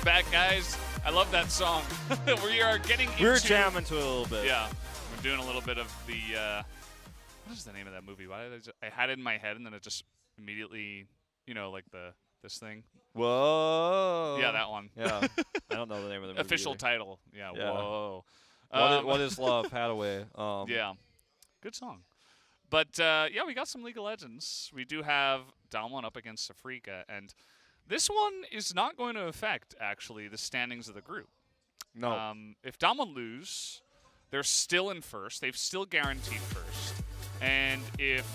back, guys. I love that song. We are getting into... We're jamming to it a little bit. Yeah. We're doing a little bit of the... what is the name of that movie? Why did I had it in my head, and then it just immediately, you know, like this thing. Whoa. Yeah, that one. Yeah. I don't know the name of the movie. Official either. title. Yeah, Yeah. whoa. What is Love? Hadaway. Yeah. Good song. But, yeah, we got some League of Legends. We do have DAMWON up against Afreeca, and this one is not going to affect, actually, the standings of the group. No. If DAMWON lose, they're still in first. They've still guaranteed first. And if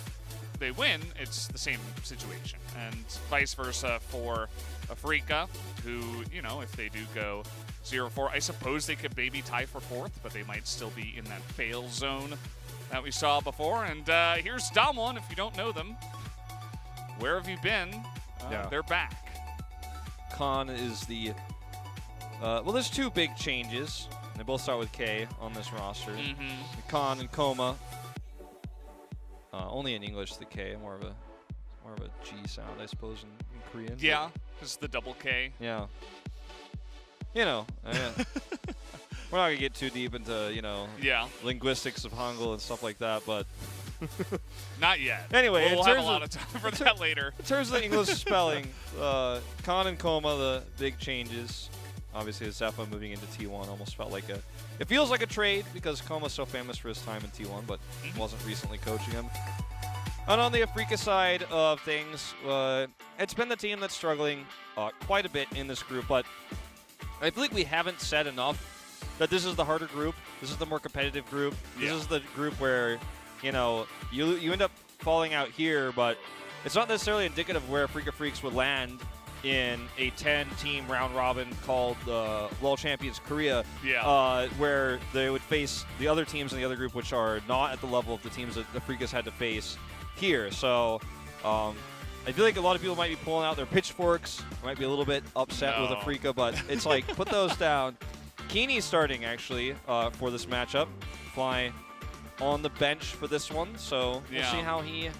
they win, it's the same situation. And vice versa for Afreeca, who, you know, if they do go 0-4, I suppose they could maybe tie for fourth, but they might still be in that fail zone that we saw before. And here's DAMWON, if you don't know them. Where have you been? Yeah. They're back. Khan is the... well, there's two big changes. They both start with K on this roster. Khan and Koma. Only in English the K, more of a G sound, I suppose, in Korean. Yeah, just the double K. Yeah. You know, we're not gonna get too deep into, you know, linguistics of Hangul and stuff like that, but not yet. Anyway, we'll have a lot of time for that later. In terms of the English spelling, Khan and Koma, the big changes. Obviously, Zephyr moving into T1 almost felt like it feels like a trade because Koma's so famous for his time in T1, but wasn't recently coaching him. And on the Afreeca side of things, it's been the team that's struggling quite a bit in this group, but I feel like we haven't said enough that this is the harder group. This is the more competitive group. This is the group where, you know, you end up falling out here, but it's not necessarily indicative of where Afreeca Freaks would land in a 10-team round robin called LoL Champions Korea, where they would face the other teams in the other group, which are not at the level of the teams that Afreeca's had to face here. So I feel like a lot of people might be pulling out their pitchforks, might be a little bit upset with Afreeca, but it's like, put those down. Keeney's starting, actually, for this matchup. Fly on the bench for this one, so we'll see how he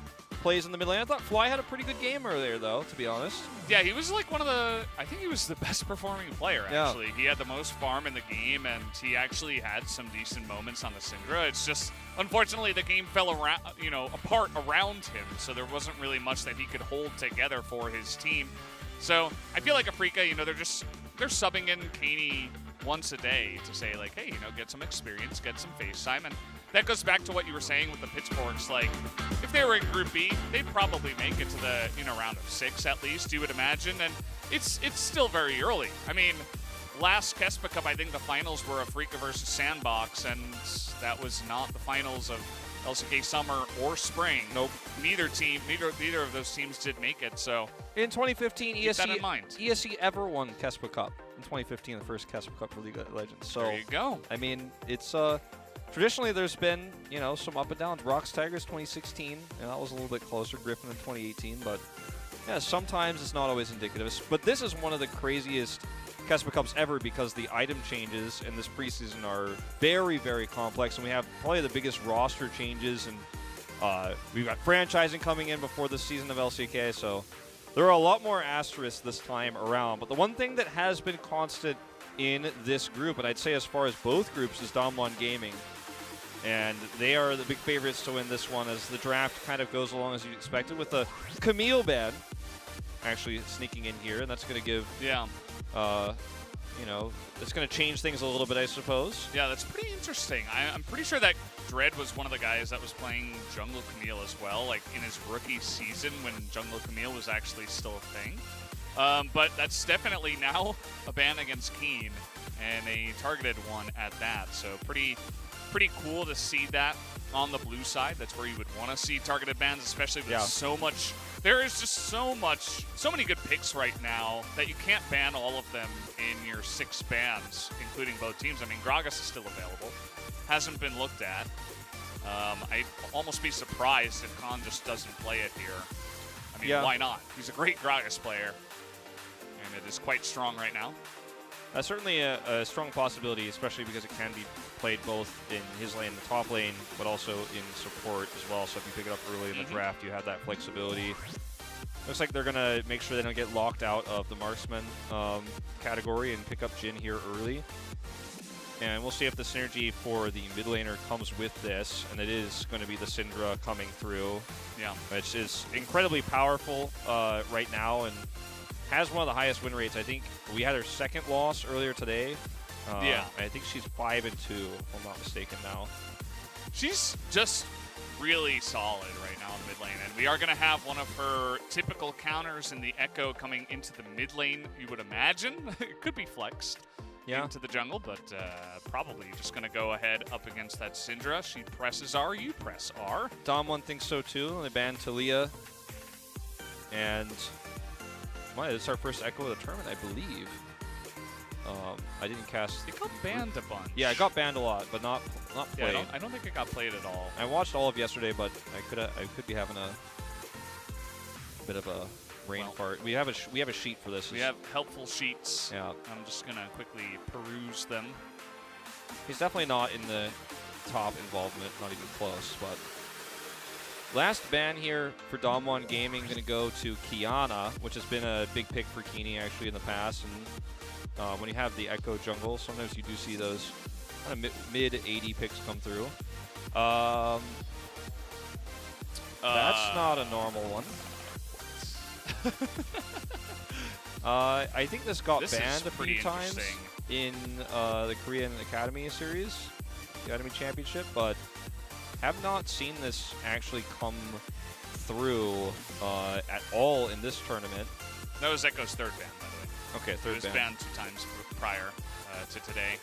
plays in the mid lane. I thought Fly had a pretty good game earlier, though, to be honest. Yeah, he was like one of the, I think he was the best performing player, actually. He had the most farm in the game, and he actually had some decent moments on the Syndra. It's just, unfortunately, the game fell around, you know, apart around him, so there wasn't really much that he could hold together for his team. So I feel like Afreeca, you know, they're subbing in Kaney once a day to say, like, hey, you know, get some experience, get some face time. And that goes back to what you were saying with the pitchforks. Like, if they were in Group B, they'd probably make it to the, you know, round of 6 at least, you would imagine. And it's still very early. I mean, last KeSPA Cup, I think the finals were Afreeca versus Sandbox, and that was not the finals of LCK Summer or Spring. Nope. Neither of those teams did make it. So in 2015, keep that in mind. ESC ever won KeSPA Cup. In 2015, the first KeSPA Cup for League of Legends. So there you go. I mean, it's traditionally there's been, you know, some up and downs. Rocks Tigers 2016, and that was a little bit closer. Griffin in 2018, but yeah, sometimes it's not always indicative. But this is one of the craziest KeSPA Cups ever because the item changes in this preseason are very, very complex, and we have probably the biggest roster changes, and we've got franchising coming in before this season of LCK, so there are a lot more asterisks this time around. But the one thing that has been constant in this group, and I'd say as far as both groups, is DAMWON Gaming. And they are the big favorites to win this one as the draft kind of goes along as you expected with the Camille ban actually sneaking in here, and that's going to give, you know, it's going to change things a little bit, I suppose. Yeah, that's pretty interesting. I'm pretty sure that Dread was one of the guys that was playing Jungle Camille as well, like in his rookie season when Jungle Camille was actually still a thing. But that's definitely now a ban against Keen, and a targeted one at that. So pretty cool to see that on the blue side. That's where you would want to see targeted bans, especially with so much. There is just so many good picks right now that you can't ban all of them in your 6 bans, including both teams. I mean, Gragas is still available. Hasn't been looked at. I'd almost be surprised if Khan just doesn't play it here. I mean, why not? He's a great Gragas player, and it is quite strong right now. That's certainly a strong possibility, especially because it can be played both in his lane, the top lane, but also in support as well. So if you pick it up early in the draft, you have that flexibility. Looks like they're going to make sure they don't get locked out of the marksman category and pick up Jhin here early. And we'll see if the synergy for the mid laner comes with this, and it is going to be the Syndra coming through. Yeah. Which is incredibly powerful right now and has one of the highest win rates. I think we had her second loss earlier today. Yeah. I think she's 5-2, if I'm not mistaken now. She's just really solid right now in the mid lane, and we are going to have one of her typical counters in the Echo coming into the mid lane, you would imagine. It could be flexed into the jungle, but probably just going to go ahead up against that Syndra. She presses R, you press R. DAMWON thinks so too. They banned Talia. And it's our first Echo of the tournament, I believe. I didn't cast. It got banned a bunch. Yeah, it got banned a lot, but not played. Yeah, I don't think it got played at all. I watched all of yesterday, but I could be having a bit of a brain fart. We have a sheet for this. We have helpful sheets. Yeah. I'm just gonna quickly peruse them. He's definitely not in the top involvement, not even close. But last ban here for DAMWON Gaming going to go to Kiana, which has been a big pick for Keeney actually in the past. And when you have the Echo jungle, sometimes you do see those kind of mid 80 picks come through. That's not a normal one. I think this got banned a few times in the Korean Academy Series, the Academy Championship, but have not seen this actually come through at all in this tournament. That was Echo's third ban, by the way. Okay, third ban. It was banned 2 times prior to today.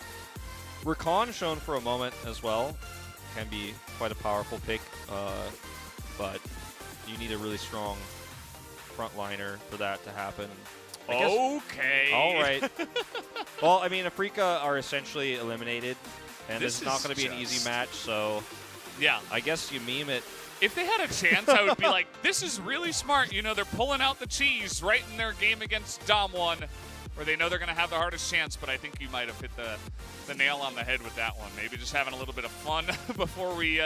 Rakan shown for a moment as well. Can be quite a powerful pick, but you need a really strong frontliner for that to happen. Okay. All right. Well, I mean, Afreeca are essentially eliminated, and this is not going to be an easy match, so yeah, I guess you meme it. If they had a chance, I would be like, this is really smart. You know, they're pulling out the cheese right in their game against DAMWON, where they know they're going to have the hardest chance, but I think you might have hit the nail on the head with that one. Maybe just having a little bit of fun before we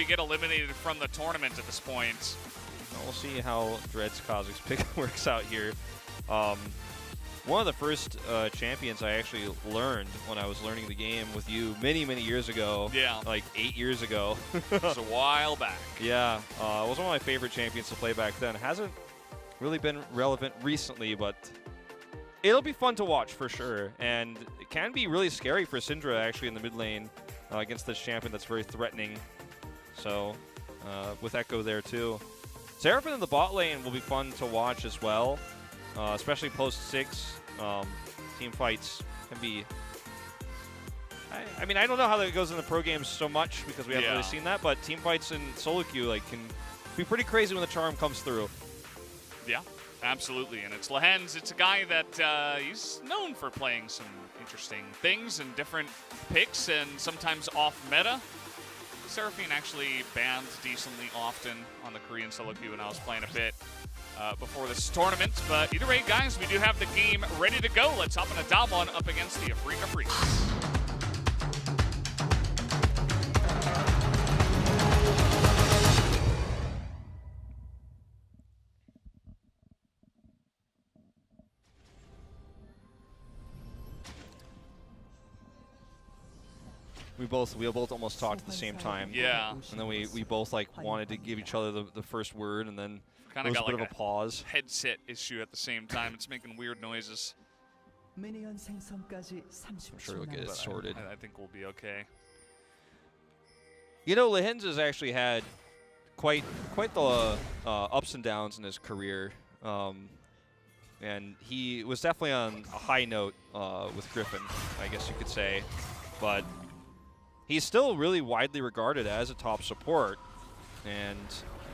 get eliminated from the tournament at this point. Well, we'll see how Dread's Kha'Zix's pick works out here. One of the first champions I actually learned when I was learning the game with you many, many years ago. Yeah. Like 8 years ago. It was a while back. Yeah. It was one of my favorite champions to play back then. Hasn't really been relevant recently, but it'll be fun to watch for sure. And it can be really scary for Syndra actually in the mid lane against this champion that's very threatening. So with Echo there too. Seraphine in the bot lane will be fun to watch as well. Especially post 6, team fights can be. I mean, I don't know how that goes in the pro games so much because we haven't really seen that, but team fights in solo queue can be pretty crazy when the charm comes through. Yeah, absolutely, and it's Lehens. It's a guy that he's known for playing some interesting things and different picks, and sometimes off meta. Seraphine actually banned decently often on the Korean solo queue when I was playing a bit. Before this tournament, but either way, guys, we do have the game ready to go. Let's hop into DAMWON up against the Afreeca Freaks. We both almost talked at the same time. Yeah. And then we both like wanted to give each other the first word, and then kind of got a bit like of a pause. Headset issue at the same time. It's making weird noises. I'm sure we'll get it sorted. I think we'll be okay. You know, Lehens has actually had quite the ups and downs in his career, and he was definitely on a high note with Griffin, I guess you could say, but he's still really widely regarded as a top support, and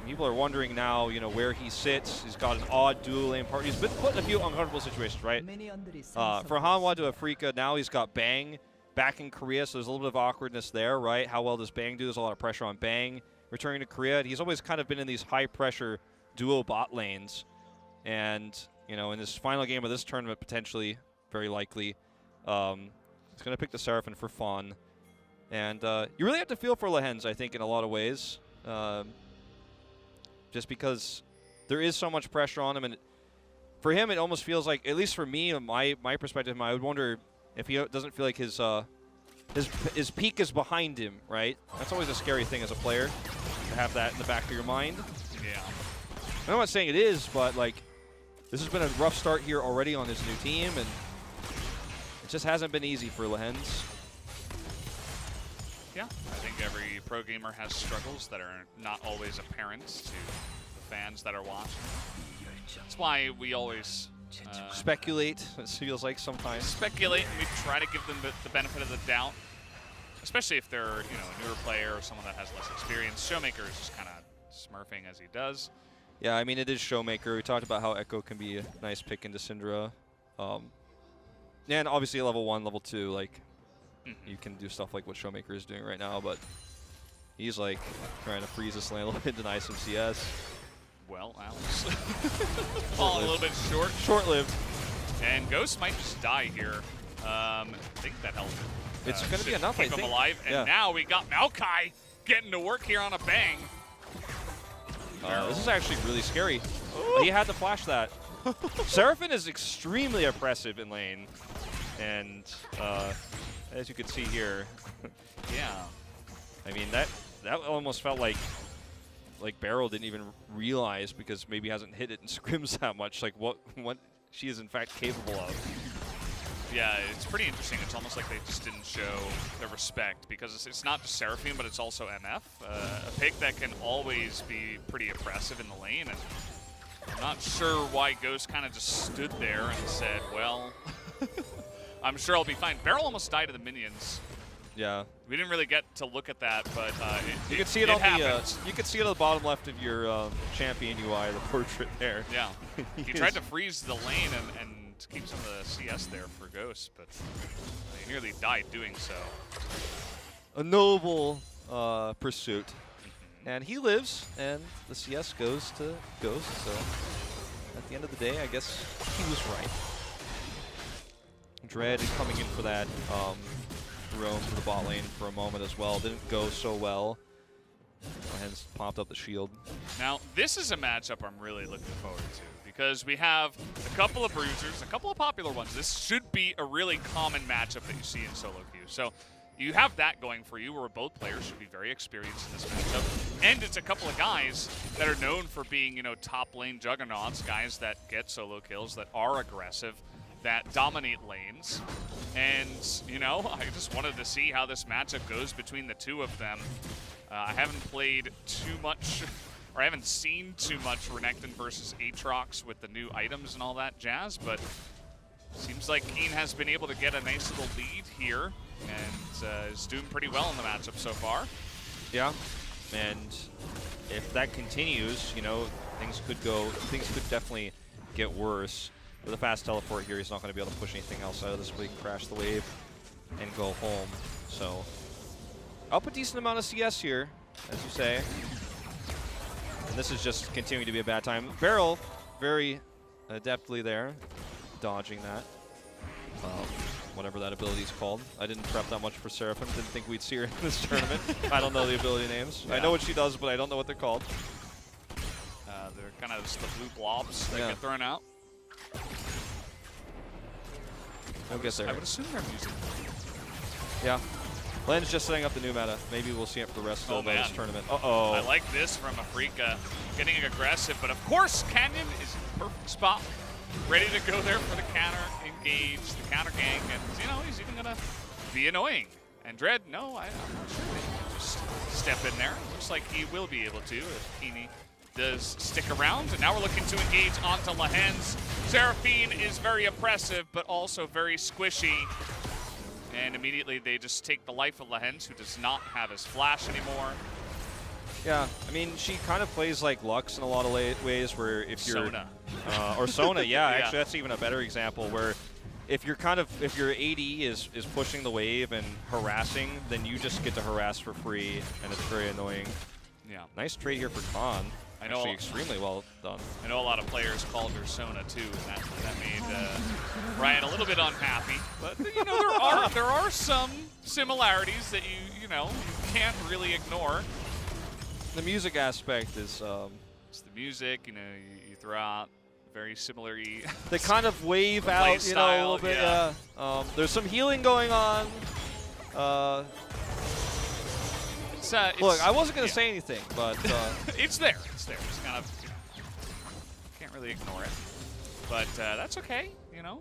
people are wondering now, you know, where he sits. He's got an odd dual lane partner. He's been put in a few uncomfortable situations, right? For Hanwha to Afreeca, now he's got Bang back in Korea, so there's a little bit of awkwardness there, right? How well does Bang do? There's a lot of pressure on Bang. Returning to Korea, he's always kind of been in these high-pressure duo bot lanes. And, you know, in this final game of this tournament, potentially, very likely, he's going to pick the Seraphine for fun. And you really have to feel for Lehens, I think, in a lot of ways. Just because there is so much pressure on him, and for him, it almost feels like, at least for me, and my perspective, I would wonder if he doesn't feel like his peak is behind him, right? That's always a scary thing as a player, to have that in the back of your mind. Yeah. I'm not saying it is, but like, this has been a rough start here already on his new team, and it just hasn't been easy for Lehens. Yeah, I think every pro gamer has struggles that are not always apparent to the fans that are watching. That's why we always Speculate, it feels like sometimes. Speculate, and we try to give them the benefit of the doubt, especially if they're a newer player or someone that has less experience. Showmaker is just kind of smurfing as he does. Yeah, I mean, it is Showmaker. We talked about how Echo can be a nice pick into Syndra. And obviously level 1, level 2, like, you can do stuff like what Showmaker is doing right now, but he's like trying to freeze this lane a little bit, deny some CS. Well, Alex, fall a little bit short. Short-lived. And Ghost might just die here. I think that helped. It's going to be enough, I keep think. him alive. And now we got Maokai getting to work here on a bang. This is actually really scary. He had to flash that. Seraphine is extremely oppressive in lane. And as you can see here. Yeah. I mean, that almost felt like Beryl didn't even realize, because maybe hasn't hit it in scrims that much, like what she is in fact capable of. Yeah, it's pretty interesting. It's almost like they just didn't show the respect, because it's not just Seraphine, but it's also MF, a pick that can always be pretty oppressive in the lane. And I'm not sure why Ghost kind of just stood there and said, well, I'm sure I'll be fine. Beryl almost died to the minions. Yeah. We didn't really get to look at that, but you can see it on you can see it on the bottom left of your champion UI, the portrait there. Yeah. He tried to freeze the lane and keep some of the CS there for Ghost, but he nearly died doing so. A noble pursuit. And he lives, and the CS goes to Ghost, so at the end of the day, I guess he was right. Dread coming in for that roam to the bot lane for a moment as well. Didn't go so well. Hence popped up the shield. Now, this is a matchup I'm really looking forward to, because we have a couple of bruisers, a couple of popular ones. This should be a really common matchup that you see in solo queue. So you have that going for you, where both players should be very experienced in this matchup. And it's a couple of guys that are known for being, top lane juggernauts, guys that get solo kills, that are aggressive, that dominate lanes. And, I just wanted to see how this matchup goes between the two of them. I haven't played too much, or I haven't seen too much Renekton versus Aatrox with the new items and all that jazz, but seems like Keen has been able to get a nice little lead here, and is doing pretty well in the matchup so far. Yeah, and if that continues, things could definitely get worse. With a fast teleport here, he's not going to be able to push anything else out of this, but he can crash the wave and go home. So, up a decent amount of CS here, as you say. And this is just continuing to be a bad time. Beryl, very adeptly there, dodging that. Whatever that ability is called. I didn't prep that much for Seraphine. Didn't think we'd see her in this tournament. I don't know the ability names. Yeah. I know what she does, but I don't know what they're called. They're kind of just the blue blobs that get thrown out. We'll get there. I would assume they're music. Yeah. Len's just setting up the new meta. Maybe we'll see it for the rest of this tournament. I like this from Afreeca, getting aggressive, but of course Canyon is in the perfect spot, ready to go there for the counter engage, the counter gang, and he's even gonna be annoying. And Dread, no, I'm not sure they can just step in there. Looks like he will be able to if Keeney does stick around. And now we're looking to engage onto Lehens. Seraphine is very oppressive, but also very squishy. And immediately they just take the life of Lehens, who does not have his flash anymore. Yeah, I mean, she kind of plays like Lux in a lot of ways, where if you're... Sona. Or Sona, yeah, actually that's even a better example, where if your AD is pushing the wave and harassing, then you just get to harass for free, and it's very annoying. Yeah. Nice trade here for Khan. Actually, extremely well done. I know a lot of players called her Sona too, and that made Ryan a little bit unhappy. But there are some similarities that you can't really ignore. The music aspect is It's the music, you know, you throw out very similar. They kind of wave out, you know, a little bit. Yeah. There's some healing going on. Look, I wasn't gonna say anything, but it's there. It's there. It's kind of can't really ignore it, but that's okay. You know,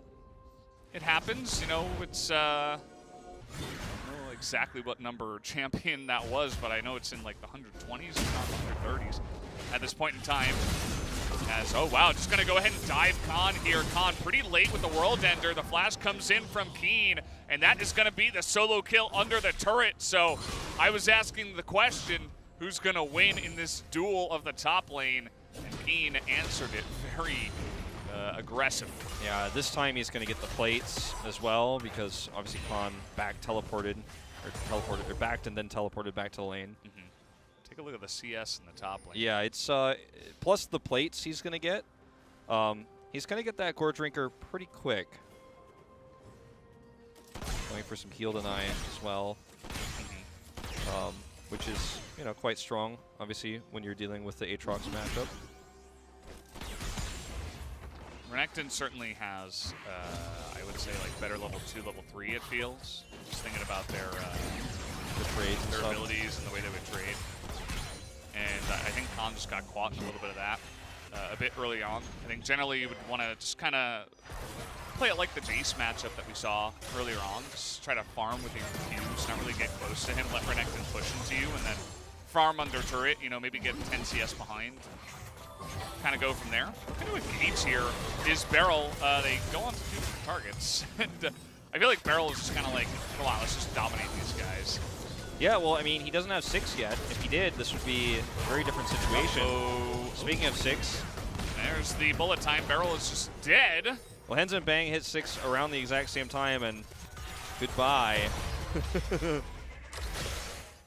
it happens. You know, it's I don't know exactly what number champion that was, but I know it's in like the 120s, if not 130s, at this point in time. As, oh wow, just gonna go ahead and dive Khan here. Khan pretty late with the World Ender. The flash comes in from Keen, and that is gonna be the solo kill under the turret. So I was asking the question, who's gonna win in this duel of the top lane? And Keen answered it very aggressively. Yeah, this time he's gonna get the plates as well, because obviously Khan backed and then teleported back to the lane. Mm-hmm. Take a look at the CS in the top lane. Yeah, it's plus the plates he's gonna get. He's gonna get that Gore Drinker pretty quick. Going for some heal deny as well, which is, you know, quite strong. Obviously, when you're dealing with the Aatrox matchup. Renekton certainly has, I would say, like better level 2, level 3. It feels. Just thinking about their trades, their abilities and the way they would trade. And I think Khan just got caught in a little bit of that a bit early on. I think generally you would want to just kind of play it like the Jace matchup that we saw earlier on. Just try to farm with your Qs, not really get close to him, let Renekton push into you, and then farm under turret, you know, maybe get 10 CS behind. Kind of go from there. What to engage here is Beryl. They go on to 2 different targets. And I feel like Beryl is just kind of like, come on, let's just dominate these guys. Yeah, well, I mean, he doesn't have 6 yet. If he did, this would be a very different situation. Speaking of 6. There's the bullet time. Beryl is just dead. Well, Hens and Bang hit 6 around the exact same time, and goodbye.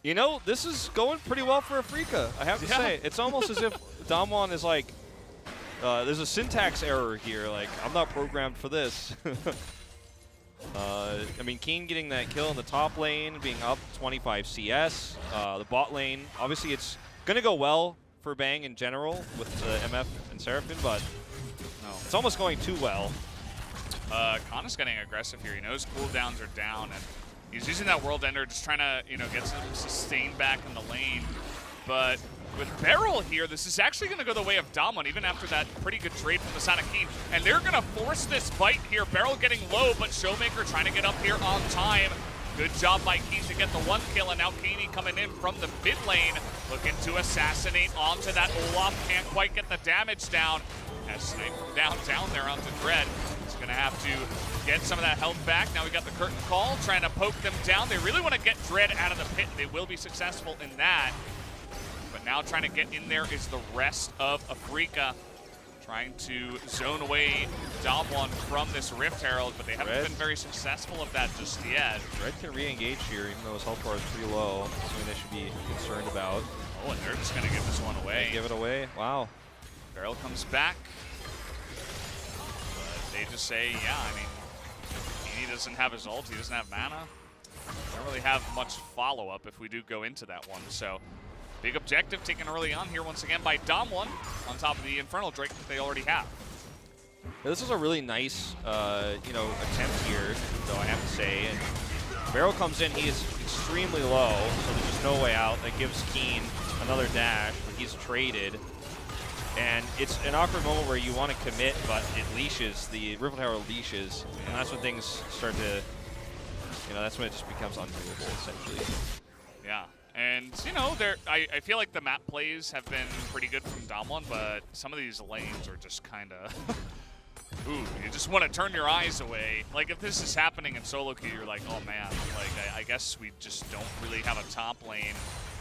You know, this is going pretty well for Afreeca, I have to say. It's almost as if DAMWON is like, there's a syntax error here. Like, I'm not programmed for this. I mean, Keen getting that kill in the top lane, being up 25 CS. The bot lane, obviously it's going to go well for Bang in general with MF and Seraphim, but it's almost going too well. Khan is getting aggressive here. He knows cooldowns are down, and he's using that World Ender, just trying to, you know, get some sustain back in the lane. But with Beryl here, this is actually going to go the way of DAMWON, even after that pretty good trade from the Sonic Keen. And they're going to force this fight here. Beryl getting low, but Showmaker trying to get up here on time. Good job by Keen to get the 1 kill, and now Keeney coming in from the mid lane, looking to assassinate onto that Olaf. Can't quite get the damage down. Has sniped down there onto Dread. He's going to have to get some of that health back. Now we got the curtain call, trying to poke them down. They really want to get Dread out of the pit. They will be successful in that. But now trying to get in there is the rest of Afreeca, trying to zone away DAMWON from this Rift Herald, but they haven't been very successful of that just yet. Red can re-engage here, even though his health bar is pretty low. Something they should be concerned about. Oh, and they're just going to give this one away. Give it away. Wow. Beryl comes back. But they just say, yeah, I mean, he doesn't have his ult, he doesn't have mana. Don't really have much follow-up if we do go into that one, so big objective taken early on here once again by DAMWON on top of the Infernal Drake that they already have. Yeah, this is a really nice, you know, attempt here, though, I have to say. And Beryl comes in, he is extremely low, so there's just no way out. That gives Keen another dash, but he's traded. And it's an awkward moment where you want to commit, but it leashes, the Rift Herald leashes, and that's when things start to, you know, that's when it just becomes undoable, essentially. Yeah. And, you know, I feel like the map plays have been pretty good from DAMWON, but some of these lanes are just kind of, ooh, you just want to turn your eyes away. Like, if this is happening in solo queue, you're like, oh man, like, I guess we just don't really have a top lane.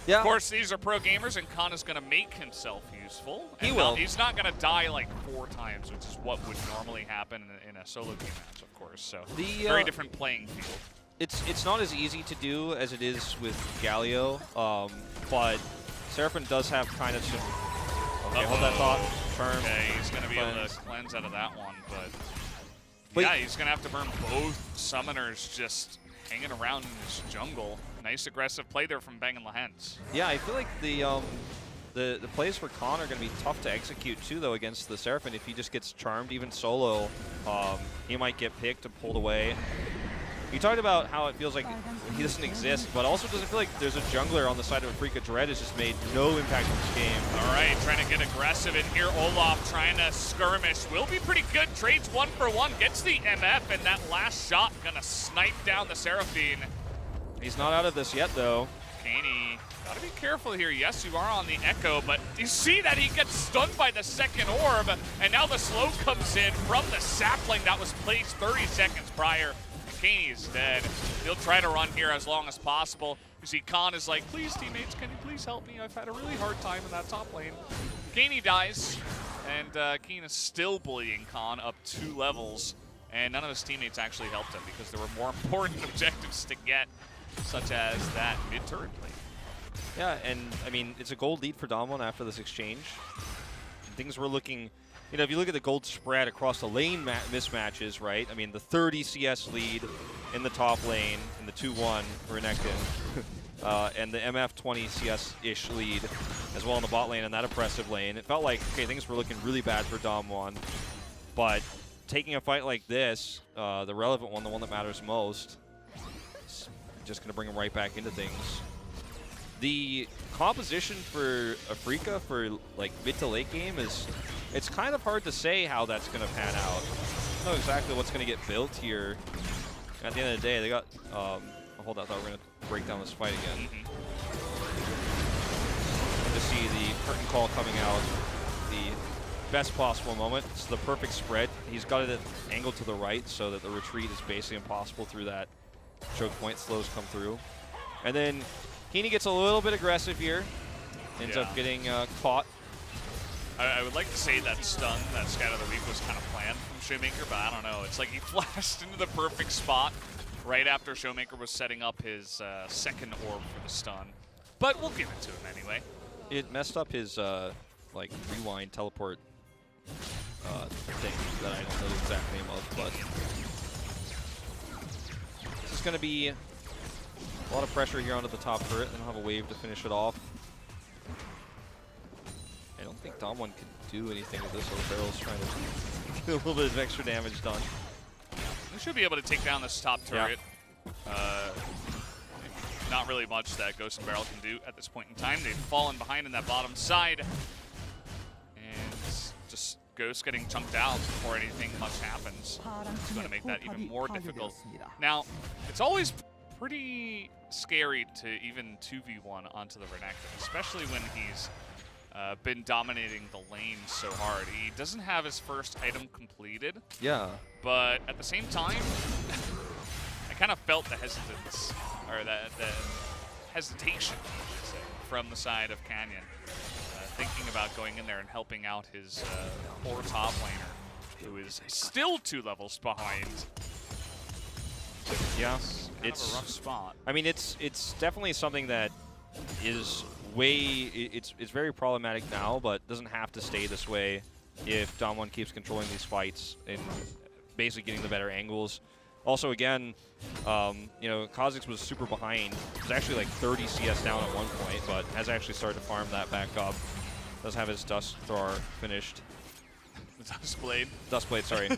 Yeah. Of course, these are pro gamers, and Khan is going to make himself useful. He will. He's not going to die like 4 times, which is what would normally happen in a solo queue match, of course. So, very different playing field. It's not as easy to do as it is with Galio, but Seraphim does have kind of some. Okay, hold that thought. Turn. Okay, he's going to be able to cleanse out of that one, but yeah, he's going to have to burn both summoners just hanging around in this jungle. Nice aggressive play there from Bang and Lahens. Yeah, I feel like the the plays for Khan are going to be tough to execute too, though, against the Seraphine. If he just gets charmed, even solo, he might get picked and pulled away. You talked about how it feels like he doesn't exist, but also doesn't feel like there's a jungler on the side of Afreeca. Dread has just made no impact on this game. All right, trying to get aggressive in here. Olaf trying to skirmish. Will be pretty good. Trades 1 for 1. Gets the MF, and that last shot gonna snipe down the Seraphine. He's not out of this yet, though. Kaney, gotta be careful here. Yes, you are on the Echo, but you see that he gets stunned by the second orb, and now the slow comes in from the sapling that was placed 30 seconds prior. Kaney is dead. He'll try to run here as long as possible. You see Khan is like, please teammates, can you please help me? I've had a really hard time in that top lane. Kaney dies, and Keen is still bullying Khan up 2 levels, and none of his teammates actually helped him because there were more important objectives to get, such as that mid-turret plate. Yeah, and I mean, it's a gold lead for DAMWON after this exchange. Things were looking, you know, if you look at the gold spread across the lane mismatches, right? I mean, the 30 CS lead in the top lane in the 2-1 for Renekton, and the MF 20 CS-ish lead as well in the bot lane and that oppressive lane. It felt like, okay, things were looking really bad for DAMWON, but taking a fight like this, the relevant one, the one that matters most, is just going to bring them right back into things. The composition for Afreeca for like mid to late game is, it's kind of hard to say how that's going to pan out. I don't know exactly what's going to get built here. At the end of the day, they got, hold on, I thought we were going to break down this fight again. To see the curtain call coming out, the best possible moment. It's the perfect spread. He's got it angled to the right so that the retreat is basically impossible through that choke point. Slows come through. And then Heaney gets a little bit aggressive here. Ends up getting caught. I would like to say that stun, that Scout of the Week, was kind of planned from Showmaker, but I don't know. It's like he flashed into the perfect spot right after Showmaker was setting up his second orb for the stun. But we'll give it to him anyway. It messed up his like rewind teleport thing that I don't know the exact name of, but this is going to be a lot of pressure here onto the top turret. Then have a wave to finish it off. I don't think DAMWON could do anything with this. So Barrel's trying to get a little bit of extra damage done. They should be able to take down this top turret. Not really much that Ghost and Barrel can do at this point in time. They've fallen behind in that bottom side. And just Ghost getting chunked out before anything much happens. It's going to make that even more difficult. Now, it's always pretty scary to even 2v1 onto the Renekton, especially when he's been dominating the lane so hard. He doesn't have his first item completed. Yeah. But at the same time, I kind of felt the hesitance, or the hesitation, I should say, from the side of Canyon, thinking about going in there and helping out his poor top laner, who is still 2 levels behind. Yeah, it's a rough spot. I mean, it's definitely something that is it's very problematic now, but doesn't have to stay this way if DAMWON keeps controlling these fights and basically getting the better angles. Also, again, you know, Kha'Zix was super behind. He was actually like 30 CS down at one point, but has actually started to farm that back up. Does have his Dust Thrower finished. The Duskblade. Duskblade, sorry.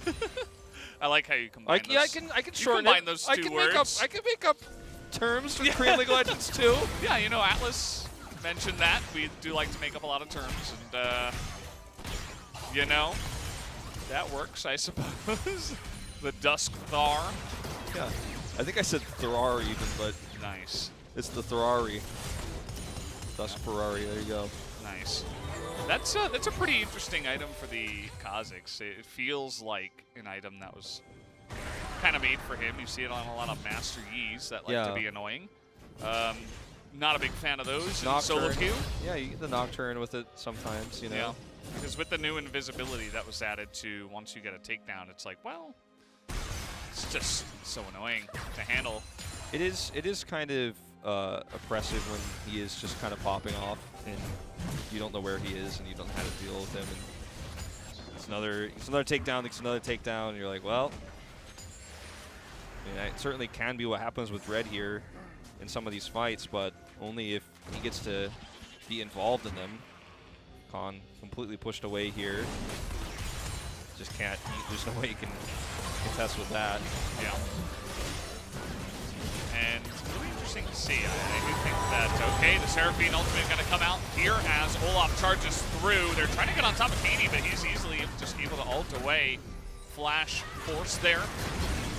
I like how you combine those. Yeah, I can shorten it. Those two words. I can make up terms with Korean League of Legends too. Yeah, you know, Atlas mentioned that. We do like to make up a lot of terms, and you know, that works, I suppose. The Dusk Thar. Yeah, I think I said Ferrari even, but nice. It's the Ferrari. Dusk Ferrari. There you go. Nice. That's a pretty interesting item for the Kha'Zix. It feels like an item that was kind of made for him. You see it on a lot of Master Yis that like to be annoying. Not a big fan of those in solo queue. Yeah, you get the Nocturne with it sometimes, you know. Yeah, because with the new invisibility that was added to once you get a takedown, it's like, well, it's just so annoying to handle. It is kind of oppressive when he is just kind of popping off and you don't know where he is and you don't know how to deal with him. And it's another takedown, it's another takedown, and you're like, well, I mean, it certainly can be what happens with Red here. in some of these fights, but only if he gets to be involved in them. Khan completely pushed away here. Just can't, there's no way you can contest with that. Yeah. And really interesting to see. I do think that, okay, the Seraphine ultimate going to come out here as Olaf charges through. They're trying to get on top of Kaney, but he's easily just able to ult away. Flash force there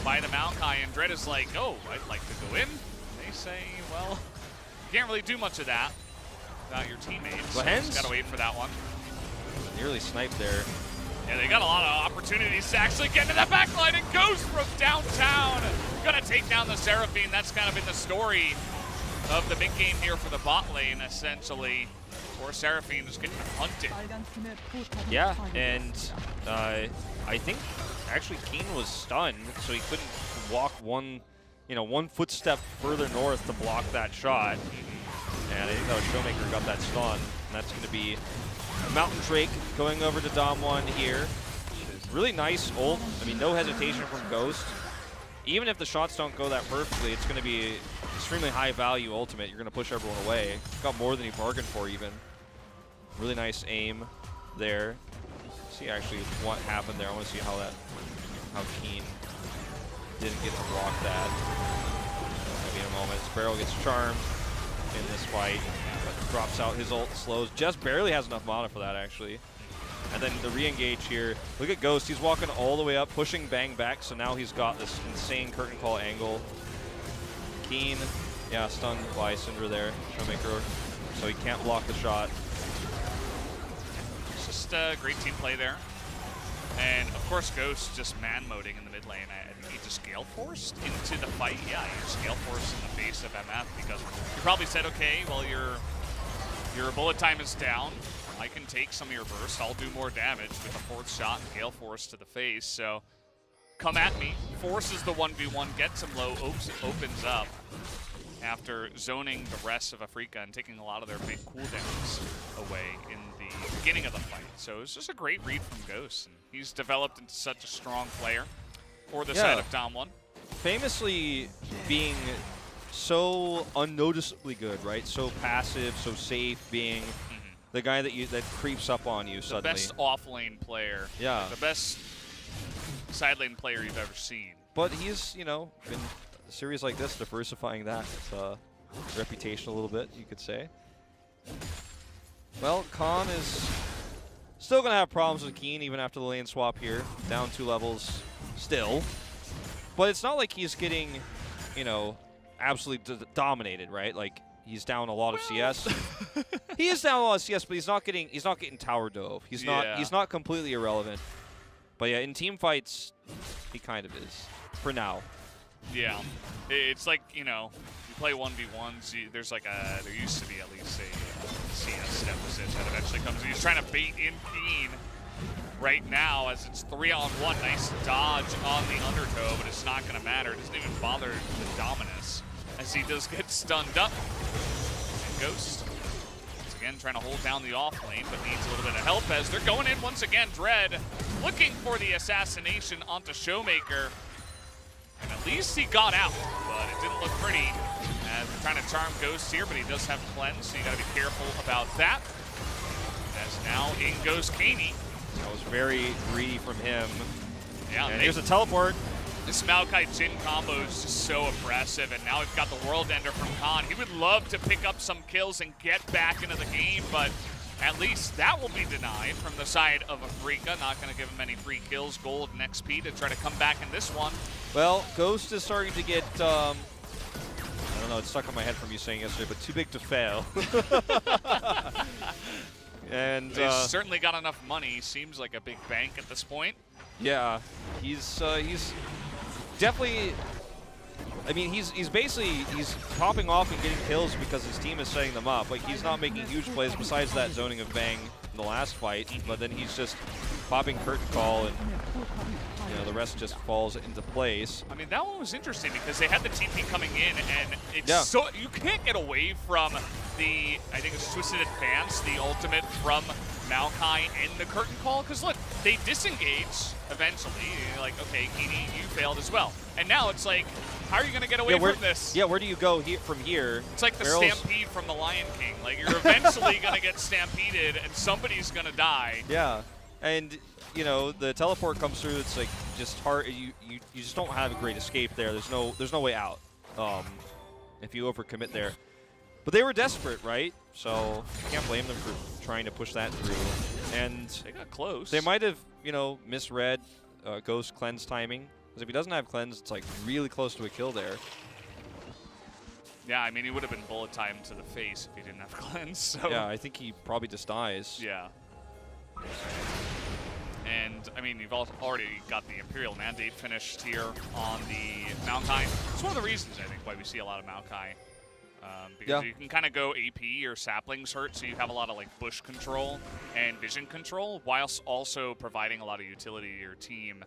by the Maokai, and Dread is like, oh, I'd like to go in. They say, well, you can't really do much of that without your teammates. So Hens got to wait for that one. nearly sniped there. Yeah, they got a lot of opportunities to actually get into that backline, and Ghost from downtown gonna take down the Seraphine. That's kind of been the story of the big game here for the bot lane, essentially. Or Seraphine is getting hunted. Yeah, and I think actually Keen was stunned, so he couldn't walk one footstep further north to block that shot. And I think that was Showmaker got that stun. And that's going to be a Mountain Drake going over to DAMWON here. Really nice ult. I mean, no hesitation from Ghost. Even if the shots don't go that perfectly, it's going to be extremely high value ultimate. You're going to push everyone away. Got more than he bargained for even. Really nice aim there. See actually what happened there. I want to see how Keen didn't get to block that. Maybe in a moment. Sparrow gets charmed in this fight. Drops out his ult, slows. Just barely has enough mana for that actually. And then the re-engage here. Look at Ghost. He's walking all the way up, pushing Bang back. So now he's got this insane curtain call angle. Keen, yeah, stunned by Syndra there. Showmaker, so he can't block the shot. It's just great team play there. And of course, Ghost just man-moding in the mid lane. I think he just Gale Forced into the fight. Yeah, he just Gale Forced in the face of MF because you probably said, okay, well your bullet time is down. I can take some of your burst. I'll do more damage with a fourth shot and Gale Force to the face. So come at me. Forces the 1v1, gets him low, opens up after zoning the rest of Afreeca and taking a lot of their big cooldowns away in the beginning of the fight. So it's just a great read from Ghost. And he's developed into such a strong player for the side of DAMWON. Famously being so unnoticeably good, right? So passive, so safe, being the guy that creeps up on you suddenly. The best off-lane player. Yeah. The best side lane player you've ever seen. But he's, been a series like this, diversifying that reputation a little bit, you could say. Well, Khan is still going to have problems with Keen even after the lane swap here. Down 2 levels still. But it's not like he's getting, absolutely dominated, right? Like, he's down a lot of CS. He is down a lot of CS, but he's not getting tower dove. He's not completely irrelevant. But yeah, in team fights, he kind of is for now. Yeah, it's like you play 1v1s. There's like there used to be at least a CS deficit that eventually comes. He's trying to bait in Keen right now as it's 3-on-1. Nice dodge on the undertow, but it's not going to matter. It doesn't even bother the Dominus as he does get stunned up. And Ghost once again trying to hold down the off lane, but needs a little bit of help as they're going in once again. Dread looking for the assassination onto Showmaker. And at least he got out, but it didn't look pretty. As they're trying to charm Ghost here, but he does have cleanse, so you gotta be careful about that. As now in goes Kaney. That was very greedy from him. Yeah, and here's a teleport. This Maokai Jhin combo is just so oppressive, and now we've got the World Ender from Khan. He would love to pick up some kills and get back into the game, but at least that will be denied from the side of Afreeca. Not going to give him any free kills, gold, and XP to try to come back in this one. Well, Ghost is starting to get, I don't know, it's stuck on my head from you saying yesterday, but too big to fail. And he's certainly got enough money. Seems like a big bank at this point. Yeah, he's definitely. I mean, he's popping off and getting kills because his team is setting them up. Like, he's not making huge plays besides that zoning of Bang in the last fight, but then he's just popping curtain call and the rest just falls into place. I mean, that one was interesting because they had the TP coming in, and it's so you can't get away from the, I think it's Twisted Advance, the ultimate from Maokai in the curtain call, because look, they disengage eventually. You're like, okay, Keeney, you failed as well. And now it's like, how are you going to get away from this? Yeah, where do you go from here? It's like the stampede from the Lion King. Like, you're eventually going to get stampeded, and somebody's going to die. Yeah, and you know the teleport comes through. It's like just hard. You just don't have a great escape there. There's no way out. If you overcommit there. But they were desperate, right? So I can't blame them for trying to push that through. And they got close. They might have, you know, misread Ghost cleanse timing. Because if he doesn't have cleanse, it's like really close to a kill there. Yeah, I mean, he would have been bullet timed to the face if he didn't have cleanse. So. Yeah, I think he probably just dies. Yeah. And, I mean, you've already got the Imperial Mandate finished here on the Maokai. It's one of the reasons, I think, why we see a lot of Maokai. Because you can kind of go AP or Saplings hurt, so you have a lot of like bush control and vision control, whilst also providing a lot of utility to your team.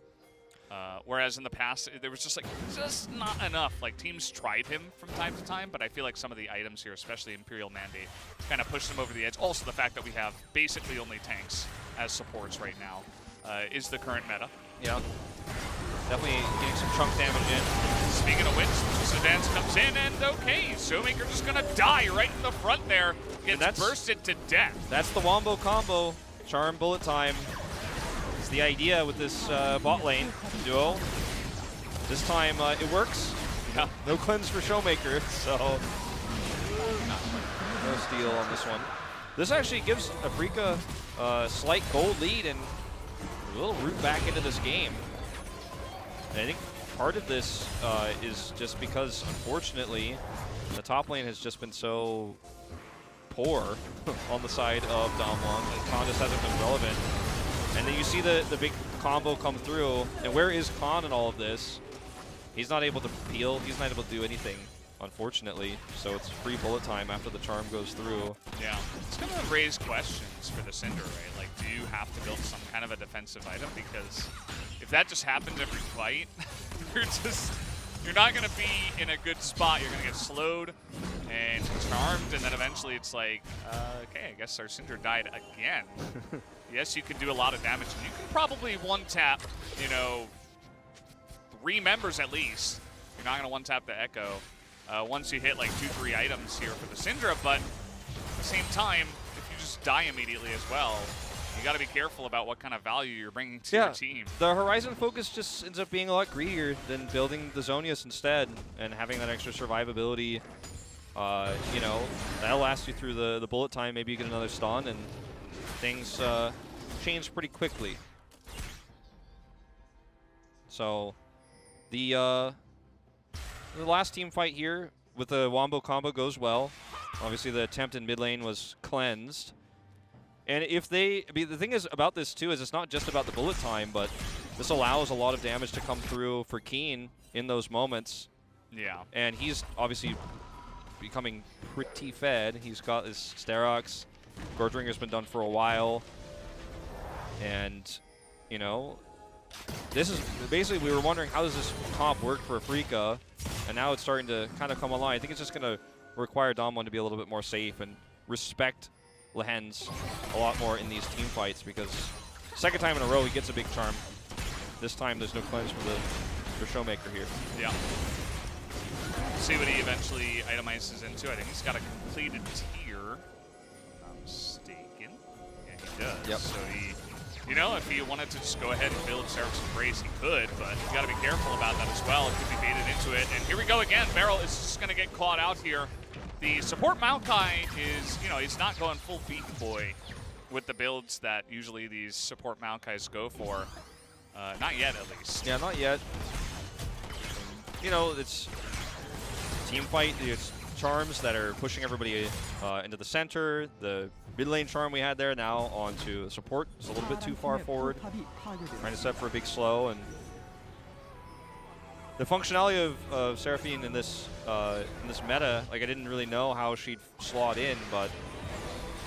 Whereas in the past, there was just not enough. Like, teams tried him from time to time, but I feel like some of the items here, especially Imperial Mandate, kind of pushed them over the edge. Also, the fact that we have basically only tanks as supports right now is the current meta. Yeah. Definitely getting some chunk damage in. Speaking of which, this advance comes in, and okay, Showmaker just gonna die right in the front there. Gets bursted to death. That's the Wombo combo. Charm bullet time. It's the idea with this bot lane duo. This time it works. Yeah. No cleanse for Showmaker, so no steal on this one. This actually gives Afreeca a slight gold lead and a little route back into this game. And I think part of this is just because, unfortunately, the top lane has just been so poor on the side of DAMWON. Like, Khan just hasn't been relevant. And then you see the big combo come through. And where is Khan in all of this? He's not able to peel. He's not able to do anything, unfortunately. So it's free bullet time after the charm goes through. Yeah. It's going to raise questions for the Cinder, right? Like, do you have to build some kind of a defensive item? Because if that just happens every fight, you're not going to be in a good spot. You're going to get slowed and charmed, and then eventually it's like, okay, I guess our Cinder died again. Yes, you can do a lot of damage, and you can probably one-tap, you know, 3 members at least. You're not going to one-tap the Echo once you hit like 2-3 items here for the Syndra, but at the same time, if you just die immediately as well, you got to be careful about what kind of value you're bringing to your team. The Horizon focus just ends up being a lot greedier than building the Zonius instead and having that extra survivability. You know, that'll last you through the bullet time. Maybe you get another stun, and things change pretty quickly. So the last team fight here with the Wombo combo goes well. Obviously, the attempt in mid lane was cleansed. And if they, the thing is about this too is it's not just about the bullet time, but this allows a lot of damage to come through for Keen in those moments. Yeah. And he's obviously becoming pretty fed. He's got his Sterox. Gordringer's been done for a while. And, you know, this is basically, we were wondering how does this comp work for Afreeca, and now it's starting to kind of come online. I think it's just going to require DAMWON to be a little bit more safe and respect Lehens a lot more in these team fights, because second time in a row he gets a big charm. This time there's no cleanse for Showmaker here. Yeah. See what he eventually itemizes into. I think he's got a completed tier, if I'm not mistaken. Yeah, he does. Yep. So he, you know, if he wanted to just go ahead and build Seraph's Embrace, he could, but you got to be careful about that as well. It could be baited into it. And here we go again. Beryl is just going to get caught out here. The support Maokai is, you know, he's not going full Beat Boy with the builds that usually these support Maokais go for. Not yet, at least. Yeah, not yet. You know, it's team fight. It's charms that are pushing everybody into the center. The mid lane charm we had there now onto support is a little bit too far forward. Trying to set for a big slow, and the functionality of Seraphine in this meta, like I didn't really know how she'd slot in, but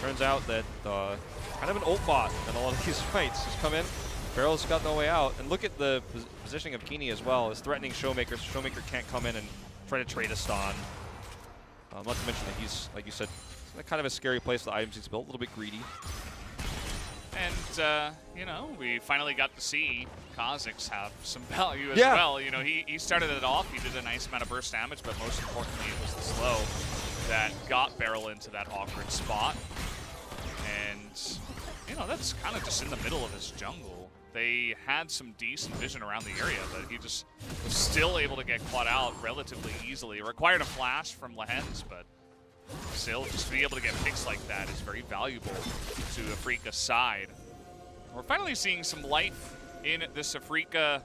turns out that kind of an ult bot in a lot of these fights. Just come in, Barrel's got no way out, and look at the positioning of Keeney as well. Is threatening Showmaker, so Showmaker can't come in and try to trade a stun. Not to mention that he's, like you said, in kind of a scary place. The items he's built, a little bit greedy. And, you know, we finally got to see Kha'Zix have some value as Yeah. well. You know, he started it off, he did a nice amount of burst damage, but most importantly, it was the slow that got Beryl into that awkward spot. And, you know, that's kind of just in the middle of his jungle. They had some decent vision around the area, but he just was still able to get caught out relatively easily. It required a flash from Lehens, but still, just to be able to get picks like that is very valuable to Afreeca's side. We're finally seeing some life in this Afreeca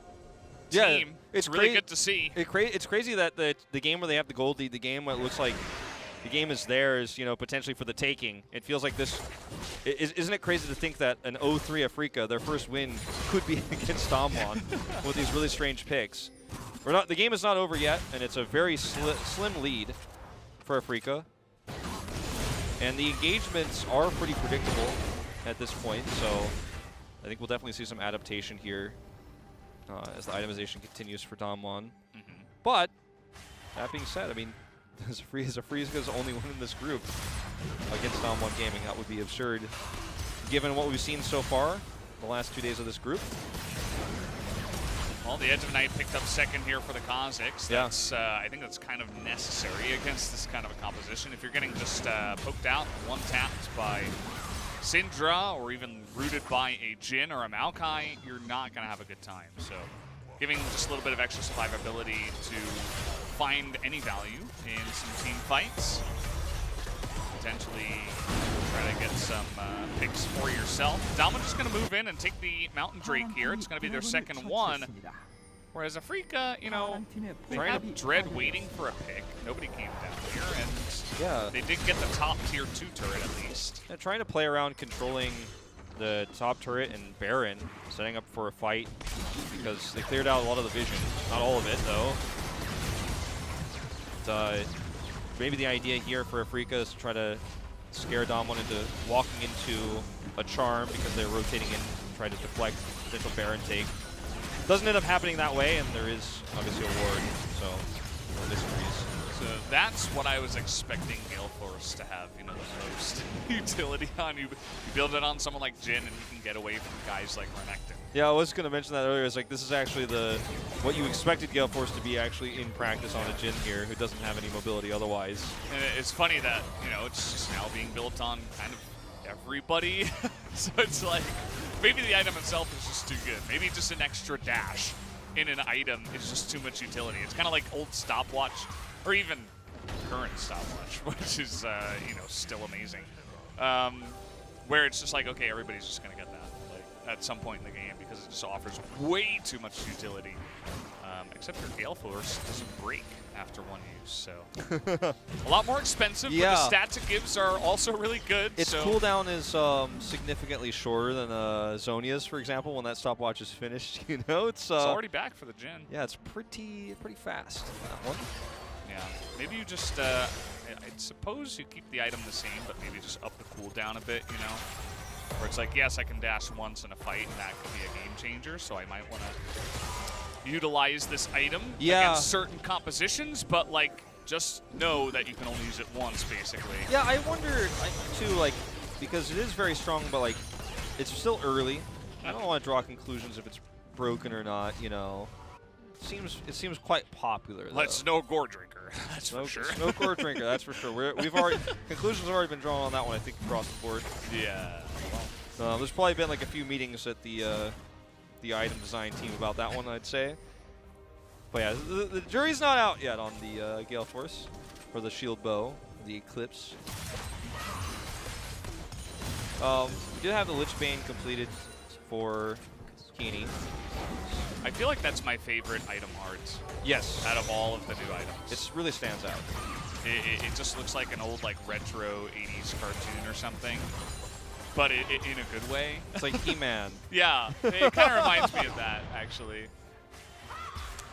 team. Yeah, it's really good to see. It's crazy that the game where they have the gold lead, the game where it looks like the game is theirs, you know, potentially for the taking. It feels like this. Isn't it crazy to think that an 0-3 Afreeca, their first win, could be against DAMWON with these really strange picks? We're not. The game is not over yet, and it's a very slim lead for Afreeca. And the engagements are pretty predictable at this point, so I think we'll definitely see some adaptation here as the itemization continues for DAMWON. But that being said, I mean, as Afreeca's only one in this group against DAMWON Gaming, that would be absurd given what we've seen so far the last 2 days of this group. Well, the Edge of Night picked up second here for the Kha'Zix. Yeah. That's, I think that's kind of necessary against this kind of a composition. If you're getting just poked out, one-tapped by Syndra, or even rooted by a Jhin or a Maokai, you're not going to have a good time. So giving just a little bit of extra survivability to find any value in some team fights. Potentially try to get some picks for yourself. DAMWON just going to move in and take the Mountain Drake here. It's going to be their second one. Whereas Afreeca, you know, they had Dread waiting for a pick. Nobody came down here, and Yeah. they did get the top tier 2 turret at least. Yeah, trying to play around controlling the top turret and Baron, setting up for a fight because they cleared out a lot of the vision. Not all of it, though. But, maybe the idea here for Afreeca is to try to scare DAMWON into walking into a charm because they're rotating in, try to deflect potential Baron take. Doesn't end up happening that way, and there is obviously a ward, so no mysteries. So that's what I was expecting Gale Force to have, you know, the most utility on. You build it on someone like Jhin, and you can get away from guys like Renekton. Yeah, I was going to mention that earlier. It's like this is actually what you expected Gale Force to be actually in practice on a Jhin here, who doesn't have any mobility otherwise. And it's funny that, you know, it's just now being built on kind of everybody. So it's like, maybe the item itself is just too good. Maybe just an extra dash in an item is just too much utility. It's kind of like old stopwatch, or even current stopwatch, which is, you know, still amazing. Where it's just like, okay, everybody's just going to get that at some point in the game because it just offers way too much utility. Except for Gale Force doesn't break after one use, so a lot more expensive. Yeah. But the stats it gives are also really good. Its so cooldown is significantly shorter than Zhonya's, for example, when that stopwatch is finished. You know, it's already back for the Jhin. Yeah, it's pretty fast. That one. Yeah, maybe you just, I suppose you keep the item the same, but maybe just up the cooldown a bit, you know? Where it's like, yes, I can dash once in a fight, and that could be a game changer, so I might want to utilize this item against certain compositions, but, like, just know that you can only use it once, basically. Yeah, I wonder, too, like, because it is very strong, but, like, it's still early. I don't want to draw conclusions if it's broken or not, you know. It seems quite popular, though. Let's no gore drinker. That's for sure. No gore drinker. That's for sure. We've already conclusions have already been drawn on that one. I think across the board. Yeah. There's probably been like a few meetings at the item design team about that one, I'd say. But yeah, the jury's not out yet on the Gale Force for the Shield Bow, the Eclipse. We did have the Lich Bane completed for Keeney. I feel like that's my favorite item art. Yes. Out of all of the new items. It really stands out. It just looks like an old, like, retro 80s cartoon or something. But in a good way. It's like He-Man. Yeah, it kind of reminds me of that, actually.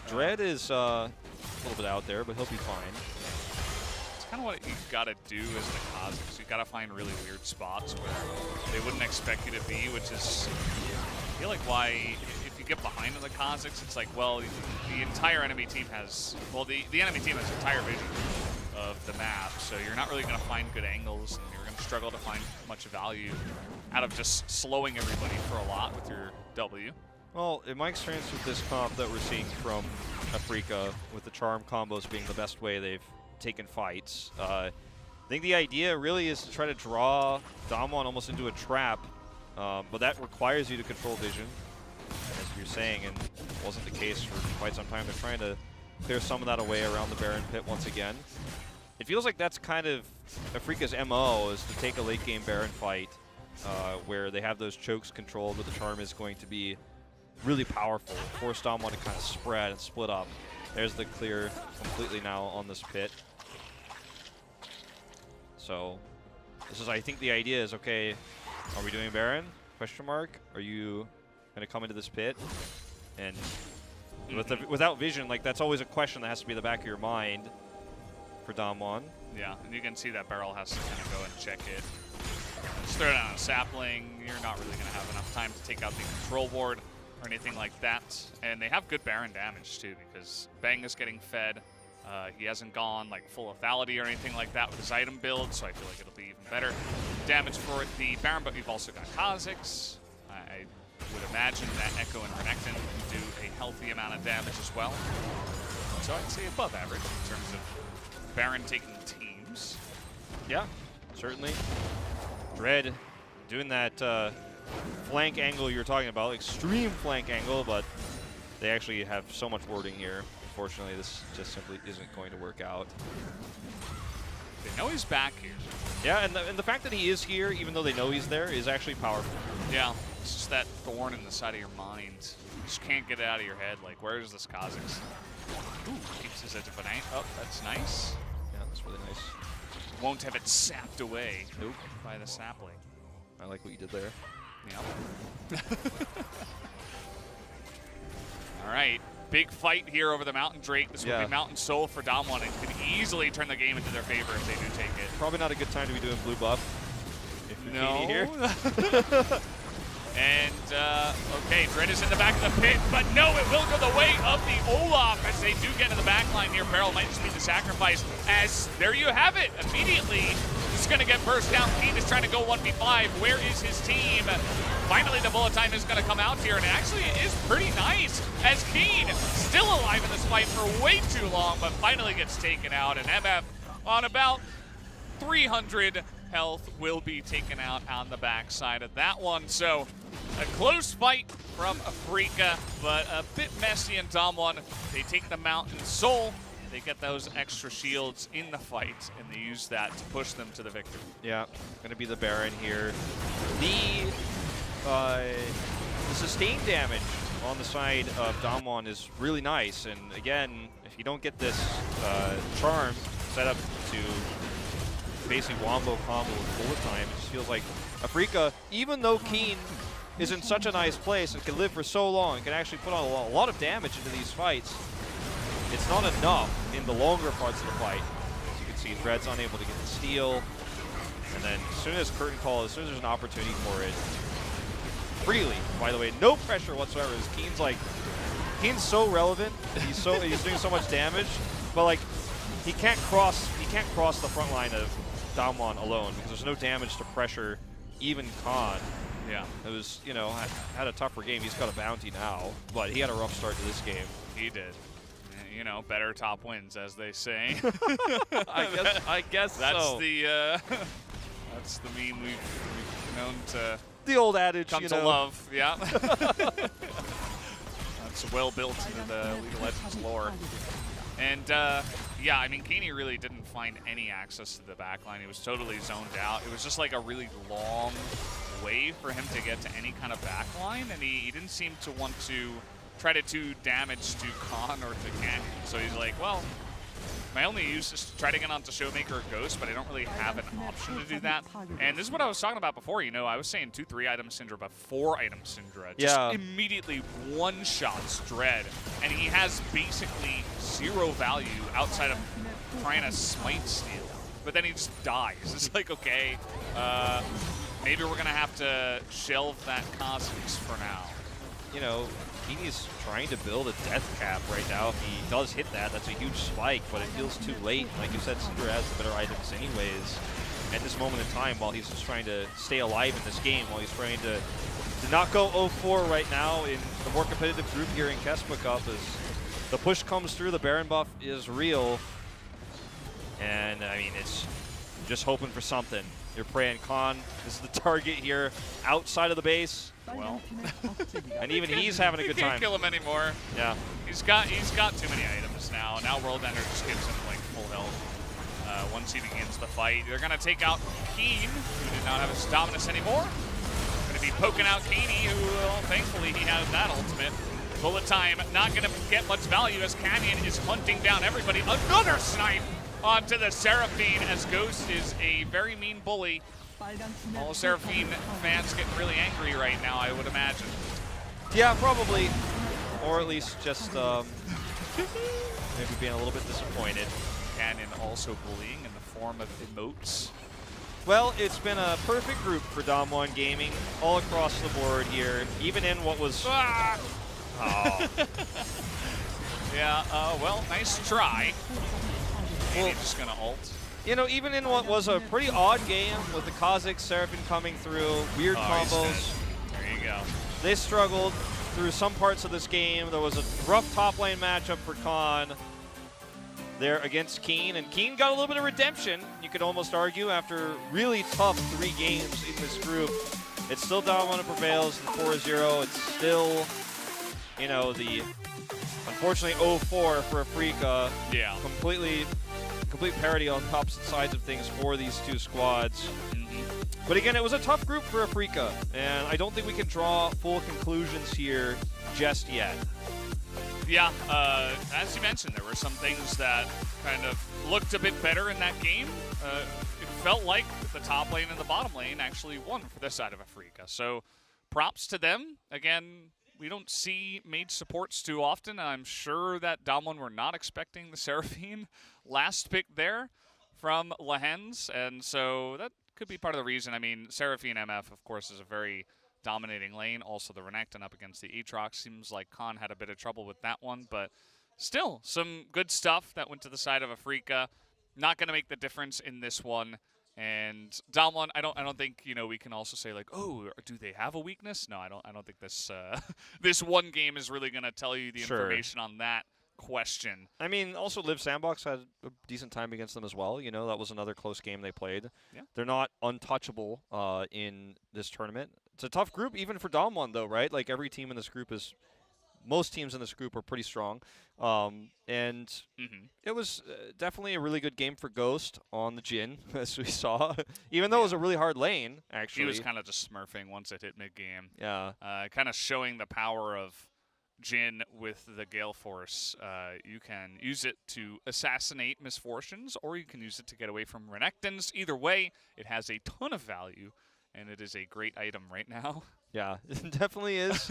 Dread is a little bit out there, but he'll be fine. It's kind of what you've got to do as the Kha'Zix. You've got to find really weird spots where they wouldn't expect you to be, which is, I feel like why, if you get behind on the Kha'Zix, it's like, well, the entire enemy team has, well, the enemy team has entire vision of the map, so you're not really going to find good angles, and you're going struggle to find much value out of just slowing everybody for a lot with your W. Well, in my experience with this comp that we're seeing from Afreeca, with the charm combos being the best way they've taken fights, I think the idea really is to try to draw DAMWON almost into a trap, but that requires you to control vision, as you're saying, and it wasn't the case for quite some time. They're trying to clear some of that away around the Baron pit once again. It feels like that's kind of Afreeca's MO, is to take a late game Baron fight where they have those chokes controlled, but the charm is going to be really powerful, force DAMWON to kind of spread and split up. There's the clear completely now on this pit. So this is, I think the idea is, okay, are we doing Baron? Question mark. Are you going to come into this pit? And without vision, like, that's always a question that has to be in the back of your mind for DAMWON. Yeah, and you can see that Barrel has to kind of go and check it. Just throw it on a sapling. You're not really going to have enough time to take out the control ward or anything like that. And they have good Baron damage too, because Bang is getting fed. He hasn't gone like full lethality or anything like that with his item build, so I feel like it'll be even better damage for the Baron. But we've also got Kha'Zix. I would imagine that Echo and Renekton can do a healthy amount of damage as well. So I'd say above average in terms of Baron taking teams. Yeah, certainly. Dread doing that flank angle you were talking about, extreme flank angle, but they actually have so much warding here. Unfortunately, this just simply isn't going to work out. They know he's back here. Yeah, and the fact that he is here, even though they know he's there, is actually powerful. Yeah, it's just that thorn in the side of your mind. You just can't get it out of your head. Like, where is this Kha'Zix? Ooh, keeps his edge of an eye. Oh, that's nice. Yeah, that's really nice. Won't have it sapped away. Nope. By the sapling. I like what you did there. Yeah. All right. Big fight here over the Mountain Drake. This would be Mountain Soul for DAMWON and could easily turn the game into their favor if they do take it. Probably not a good time to be doing blue buff. If you're KeSPA here. And, okay, Dread is in the back of the pit, but no, it will go the way of the Olaf as they do get in the back line here. Barrel might just be the sacrifice, as there you have it. Immediately, he's going to get burst down. Keen is trying to go 1v5. Where is his team? Finally, the bullet time is going to come out here, and actually it is pretty nice, as Keen still alive in this fight for way too long, but finally gets taken out, and MF on about 300 health will be taken out on the backside of that one. So a close fight from Afreeca, but a bit messy in DAMWON. They take the Mountain Soul. They get those extra shields in the fight, and they use that to push them to the victory. Yeah, going to be the Baron here. The sustained damage on the side of DAMWON is really nice, and again, if you don't get this charm set up to basically wombo combo with bullet time, it just feels like Afreeca, even though Keen is in such a nice place and can live for so long, can actually put on a lot of damage into these fights, it's not enough in the longer parts of the fight. As you can see, Dread's unable to get the steal, and then as soon as Curtain Call, as soon as there's an opportunity for it, freely, by the way, no pressure whatsoever. Keen's so relevant. He's doing so much damage, but like he can't cross the front line of DAMWON alone because there's no damage to pressure even Khan. Yeah, it was, you know, had a tougher game. He's got a bounty now, but he had a rough start to this game. He did. You know, better top wins, as they say. I guess that's so. That's the meme we've known to. The old adage, come to love, yeah. That's well built into the League of Legends lore. And yeah, I mean, KeSPA really didn't find any access to the backline. He was totally zoned out. It was just like a really long way for him to get to any kind of backline, and he didn't seem to want to try to do damage to Khan or to Canyon. So he's like, well, my only use is to try to get onto Showmaker or Ghost, but I don't really have an option to do that. And this is what I was talking about before. You know, I was saying 2-3 item Syndra, but 4 item Syndra just immediately one-shots Dread, and he has basically 0 value outside of trying to smite steal. But then he just dies. It's like, okay, maybe we're going to have to shelve that Kha'Zix for now. You know, KeSPA's trying to build a death cap right now. If he does hit that, that's a huge spike, but it feels too late. Like you said, Syndra has the better items anyways. at this moment in time while he's just trying to stay alive in this game, while he's trying to not go 0-4 right now in the more competitive group here in KeSPA Cup as the push comes through, the Baron buff is real. And, I mean, it's just hoping for something. You're praying Khan is the target here outside of the base. Well, and even he's having a good time. Can't kill him anymore. Yeah. He's got too many items now. Now World Ender just gives him like full health. Once he begins the fight, they're gonna take out Keen, who did not have his dominance anymore. Gonna be poking out Kaney, who well, thankfully he has that ultimate. Bullet time not gonna get much value as Canyon is hunting down everybody. Another snipe onto the Seraphine as Ghost is a very mean bully. All Seraphine fans getting really angry right now, I would imagine. Yeah, probably. Or at least just maybe being a little bit disappointed. Canyon also bullying in the form of emotes. Well, it's been a perfect group for DAMWON Gaming all across the board here, even in what was... Ah! Oh. Yeah, well, nice try. Well, just gonna ult. You know, even in what was a pretty odd game with the Kha'Zix Seraphine coming through, weird combos. There you go. They struggled through some parts of this game. There was a rough top lane matchup for Khan there against Keen, and Keen got a little bit of redemption, you could almost argue, after really tough 3 games in this group. It's still DAMWON that prevails, the 4-0. It's still, you know, the unfortunately 0-4 for Afreeca. Yeah. Complete parity on opposite sides of things for these two squads. But again, it was a tough group for Afreeca, and I don't think we can draw full conclusions here just yet. Yeah, as you mentioned, there were some things that kind of looked a bit better in that game. It felt like the top lane and the bottom lane actually won for this side of Afreeca. So props to them. Again, we don't see mage supports too often. I'm sure that DAMWON were not expecting the Seraphine last pick there from Lehens, and so that could be part of the reason. I mean, Seraphine MF, of course, is a very dominating lane. Also, the Renekton up against the Aatrox. Seems like Khan had a bit of trouble with that one, but still, some good stuff that went to the side of Afreeca. Not going to make the difference in this one. And DAMWON, I don't think, you know, we can also say like, oh, do they have a weakness? No, I don't think this this one game is really going to tell you the information on that question. I mean, also Liv Sandbox had a decent time against them as well. You know, that was another close game they played. Yeah. They're not untouchable in this tournament. It's a tough group even for DAMWON though, right? Like every team in this group is, most teams in this group are pretty strong. And it was definitely a really good game for Ghost on the Jhin, as we saw. Even though it was a really hard lane, actually. He was kind of just smurfing once it hit mid-game. Yeah. Kind of showing the power of Jhin with the Gale Force. You can use it to assassinate misfortunes, or you can use it to get away from Renekton's. Either way, it has a ton of value, and it is a great item right now. Yeah, it definitely is.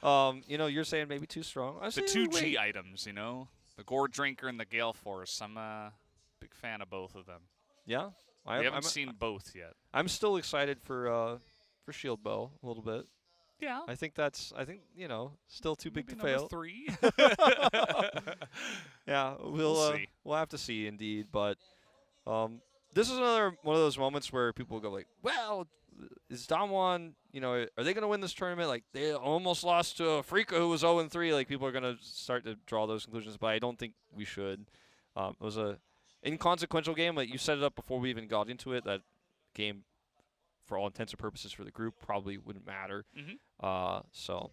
You know, you're saying maybe too strong. The 2G items, you know, the Gourd Drinker and the Gale Force. I'm a big fan of both of them. Yeah, we haven't seen both yet. I'm still excited for Shield Bow a little bit. Yeah, I think you know, still too big to number fail. 3. Yeah, we'll see. We'll have to see indeed, but this is another one of those moments where people will go like, well, is DAMWON, you know, are they going to win this tournament? Like, they almost lost to Afreeca, who was 0-3. Like, people are going to start to draw those conclusions, but I don't think we should. It was a inconsequential game. Like, you set it up before we even got into it. That game, for all intents and purposes for the group, probably wouldn't matter. So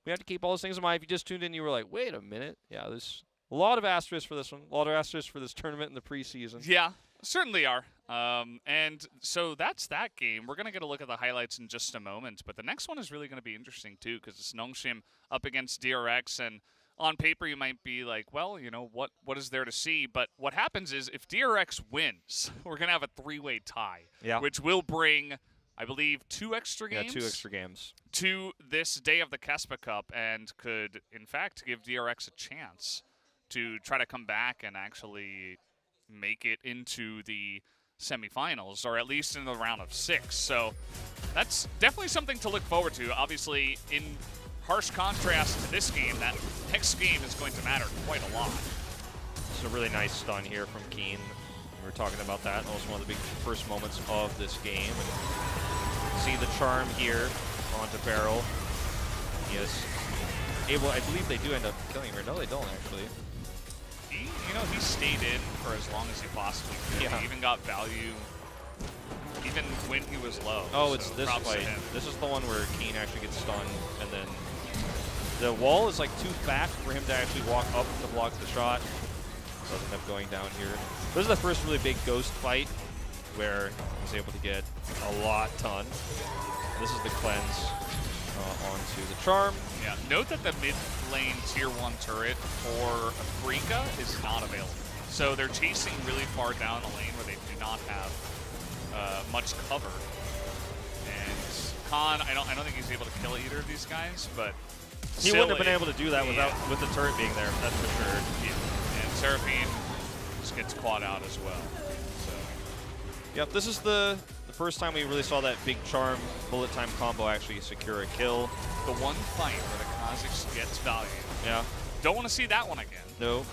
we have to keep all those things in mind. If you just tuned in, you were like, wait a minute. Yeah, there's a lot of asterisks for this one. A lot of asterisks for this tournament in the preseason. Yeah, certainly are. And so that's that game. We're going to get a look at the highlights in just a moment, but the next one is really going to be interesting too, because it's Nongshim up against DRX, and on paper you might be like, well, you know, what is there to see? But what happens is if DRX wins, we're going to have a 3-way tie, which will bring, I believe, 2 extra games? Yeah, 2 extra games. To this day of the KeSPA Cup, and could, in fact, give DRX a chance to try to come back and actually make it into the semifinals, or at least in the round of 6. So that's definitely something to look forward to. Obviously, in harsh contrast to this game, that next game is going to matter quite a lot. It's a really nice stun here from Keen. We were talking about that. That was one of the big first moments of this game. And see the charm here onto Barrel. He is able, I believe they do end up killing him. No, they don't actually. He stayed in for as long as he possibly could. Yeah. He even got value even when he was low. Oh, so it's this props to fight. him. This is the one where Keen actually gets stunned, and then the wall is like too fast for him to actually walk up to block the shot. So doesn't end up going down here. This is the first really big ghost fight where he's able to get a lot done. This is the cleanse onto the charm. Yeah, note that the mid lane tier 1 turret for Afreeca is not available. So they're chasing really far down the lane where they do not have much cover. And Khan, I don't think he's able to kill either of these guys, but he wouldn't have been able to do that with the turret being there, that's for sure. Yeah, and Seraphine just gets caught out as well. So. Yep, this is the first time we really saw that big charm bullet time combo actually secure a kill. The one fight where the Kha'Zix gets value. Yeah. Don't want to see that one again. No.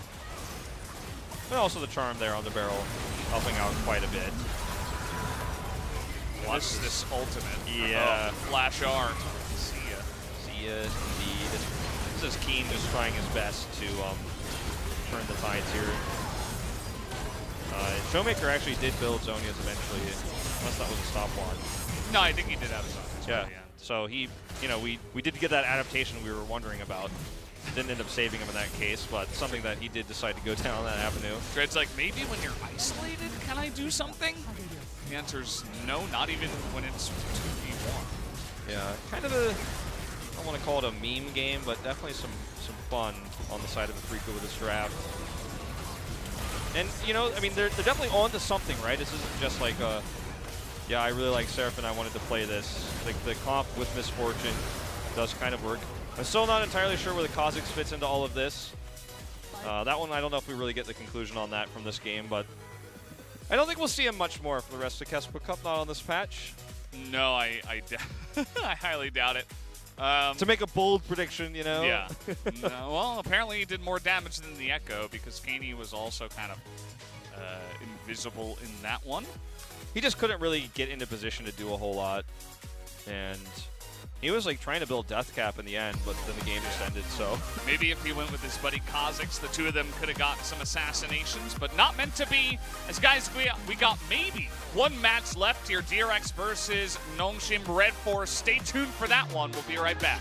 But also the charm there on the Barrel, helping out quite a bit. Watch this ultimate. Yeah. Oh, flash art. See ya. See ya, indeed. This is Keen just trying his best to turn the tides here. Showmaker actually did build Zonia's eventually, unless that was a stopwatch. No, I think he did have his own. Yeah. So he, we did get that adaptation we were wondering about. Didn't end up saving him in that case, but something that he did decide to go down that avenue. Dread's like, maybe when you're isolated, can I do something? The answer's no, not even when it's 2v1. Yeah, kind of a, I don't want to call it a meme game, but definitely some fun on the side of Afreeca with this draft. And, I mean, they're definitely on to something, right? This isn't just like yeah, I really like Seraphine, I wanted to play this. Like, the comp with Misfortune does kind of work. I'm still not entirely sure where the Kha'Zix fits into all of this. That one, I don't know if we really get the conclusion on that from this game, but I don't think we'll see him much more for the rest of KeSPA Cup, not on this patch. No, I I highly doubt it. To make a bold prediction, Yeah. No, well, apparently he did more damage than the Echo because Kaney was also kind of invisible in that one. He just couldn't really get into position to do a whole lot. And he was like trying to build Death Cap in the end, but then the game just ended, so. Maybe if he went with his buddy Kha'Zix, the two of them could have gotten some assassinations, but not meant to be. As guys, we got maybe one match left here, DRX versus Nongshim Red Force. Stay tuned for that one. We'll be right back.